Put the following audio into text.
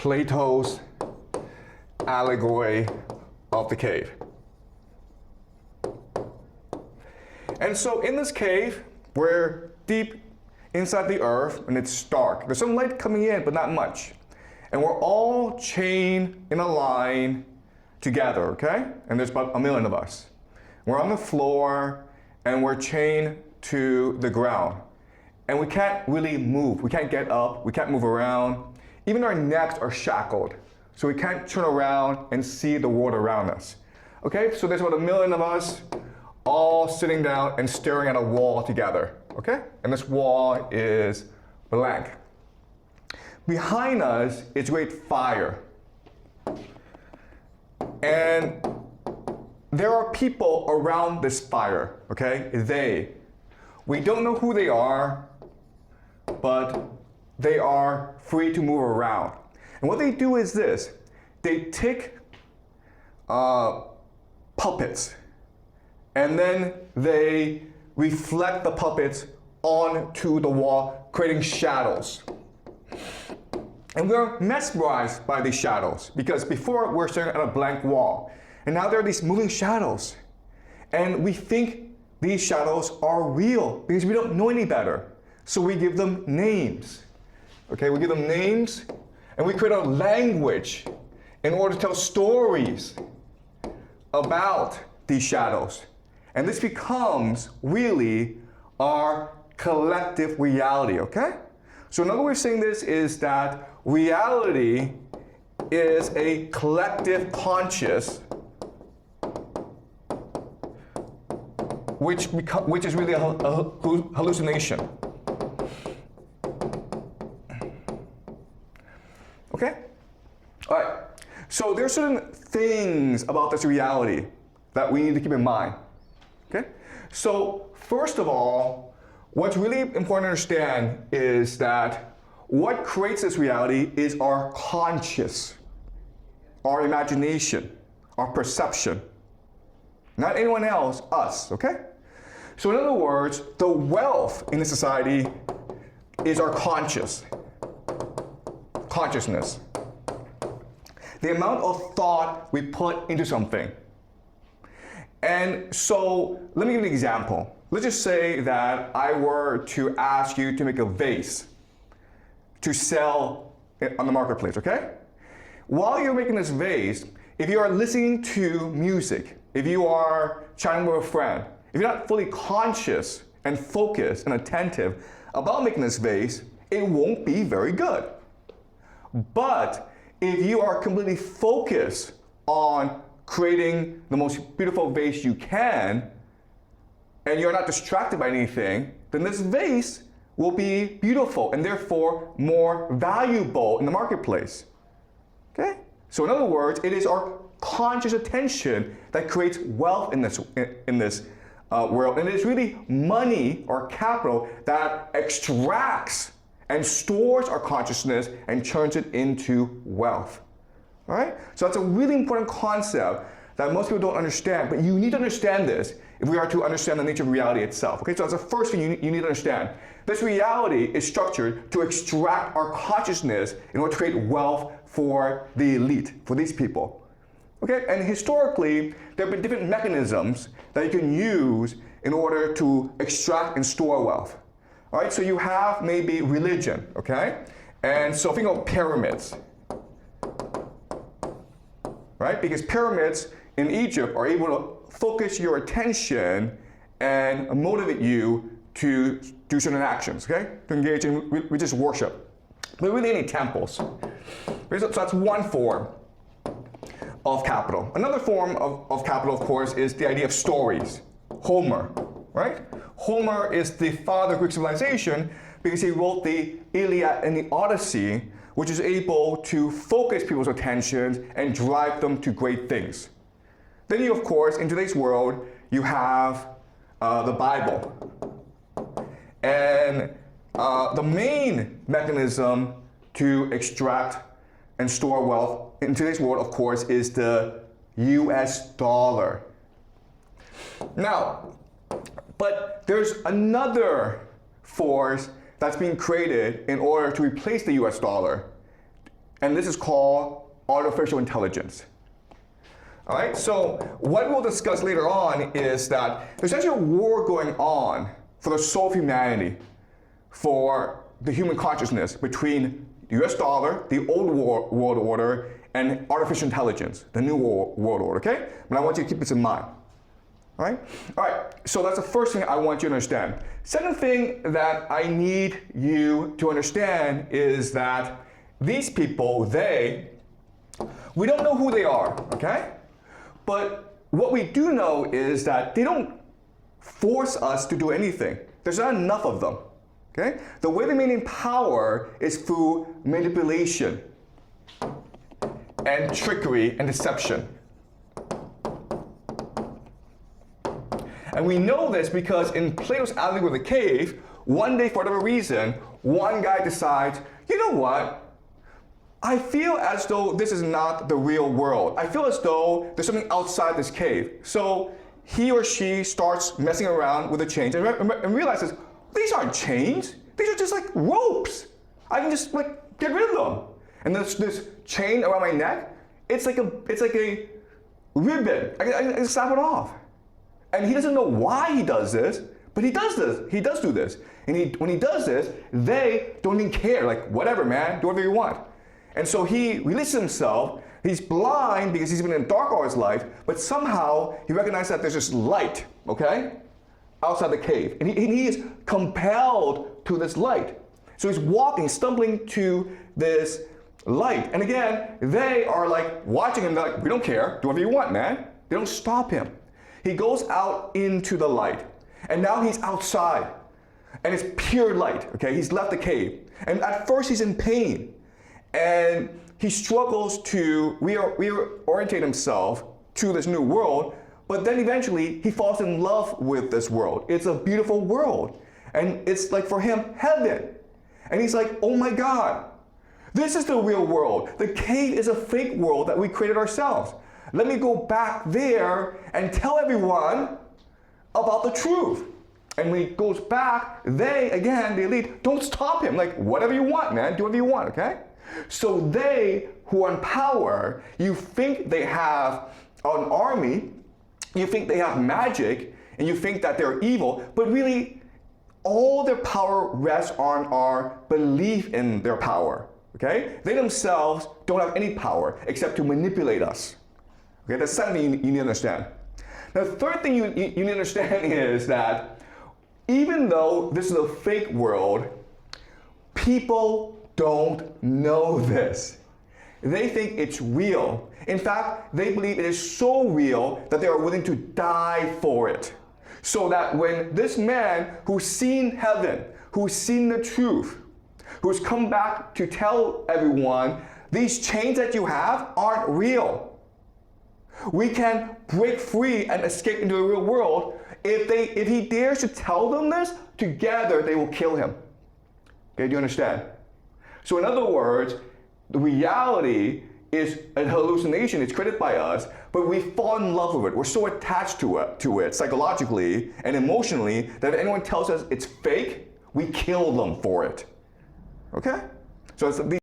Plato's allegory of the cave. And so in this cave, we're deep inside the earth and it's dark. There's some light coming in, but not much. And we're all chained in a line together, okay? And there's about 1 million of us. We're on the floor and we're chained to the ground. And we can't really move. We can't get up, we can't move around. Even our necks are shackled. So we can't turn around and see the world around us. Okay, so there's about 1 million of us all sitting down and staring at a wall together, okay? And this wall is blank. Behind us is great fire. And there are people around this fire, okay? We don't know who they are, but they are free to move around. And what they do is this: they take puppets, and then they reflect the puppets onto the wall, creating shadows. And we're mesmerized by these shadows, because before we're staring at a blank wall, and now there are these moving shadows. And we think these shadows are real because we don't know any better. So we give them names. Okay, we give them names and we create a language in order to tell stories about these shadows. And this becomes really our collective reality, okay? So another way of saying this is that reality is a collective conscious which is really a hallucination. Okay? All right. So there are certain things about this reality that we need to keep in mind. Okay? So first of all, what's really important to understand is that what creates this reality is our conscious, our imagination, our perception. Not anyone else, us, okay? So in other words, the wealth in the society is our consciousness. The amount of thought we put into something. And so let me give you an example. Let's just say that I were to ask you to make a vase to sell on the marketplace, okay? While you're making this vase, if you are listening to music, if you are chatting with a friend, if you're not fully conscious and focused and attentive about making this vase, it won't be very good. But if you are completely focused on creating the most beautiful vase you can, and you're not distracted by anything, then this vase will be beautiful and therefore more valuable in the marketplace. Okay? So in other words, it is our conscious attention that creates wealth in this world. And it is really money or capital that extracts and stores our consciousness and turns it into wealth. All right? So that's a really important concept that most people don't understand, but you need to understand this if we are to understand the nature of reality itself. Okay, so that's the first thing you need to understand. This reality is structured to extract our consciousness in order to create wealth for the elite, for these people. Okay, and historically, there have been different mechanisms that you can use in order to extract and store wealth. All right, so you have maybe religion, okay? And so think of pyramids, right? Because pyramids in Egypt are able to focus your attention and motivate you to do certain actions, okay? To engage in religious worship. But really any temples. So that's one form of capital. Another form of capital, of course, is the idea of stories. Homer, right? Homer is the father of Greek civilization because he wrote the Iliad and the Odyssey, which is able to focus people's attentions and drive them to great things. Then you, of course, in today's world, you have the Bible. And the main mechanism to extract and store wealth in today's world, of course, is the US dollar. Now, but there's another force that's being created in order to replace the US dollar. and this is called artificial intelligence. All right, so what we'll discuss later on is that there's actually a war going on for the soul of humanity, for the human consciousness between the US dollar, the old world order, and artificial intelligence, the new world order, okay? But I want you to keep this in mind. All right? All right, so that's the first thing I want you to understand. Second thing that I need you to understand is that these people, we don't know who they are, okay? But what we do know is that they don't force us to do anything. There's not enough of them, okay? The way they maintain power is through manipulation and trickery and deception. And we know this because in Plato's Allegory of the Cave, one day for whatever reason, one guy decides, you know what? I feel as though this is not the real world. I feel as though there's something outside this cave. So he or she starts messing around with the chains and realizes, these aren't chains. These are just like ropes. I can just like get rid of them. And this chain around my neck, it's like a ribbon. I can snap it off. And he doesn't know why he does this, but he does this. He does do this. And when he does this, they don't even care. Like, whatever, man, do whatever you want. And so he releases himself. He's blind because he's been in the dark all his life, but somehow he recognizes that there's this light, okay, outside the cave. And he is compelled to this light. So he's walking, stumbling to this light. And again, they are like watching him, like, we don't care, do whatever you want, man. They don't stop him. He goes out into the light. And now he's outside. And it's pure light, okay? He's left the cave. And at first he's in pain. And he struggles to reorientate himself to this new world, but then eventually he falls in love with this world. It's a beautiful world. And it's like for him, heaven. And he's like, oh my God, this is the real world. The cave is a fake world that we created ourselves. Let me go back there and tell everyone about the truth. And when he goes back, the elite, don't stop him. Like, whatever you want, man, do whatever you want, okay? So they who are in power, you think they have an army, you think they have magic, and you think that they're evil, but really all their power rests on our belief in their power, okay? They themselves don't have any power except to manipulate us. Okay, that's the second thing you need to understand. Now, the third thing you need to understand is that even though this is a fake world, people don't know this. They think it's real. In fact, they believe it is so real that they are willing to die for it. So that when this man who's seen heaven, who's seen the truth, who's come back to tell everyone, these chains that you have aren't real. We can break free and escape into the real world. If he dares to tell them this, together they will kill him. Okay, do you understand? So in other words, the reality is a hallucination. It's created by us, but we fall in love with it. We're so attached to it psychologically and emotionally that if anyone tells us it's fake, we kill them for it. Okay? So it's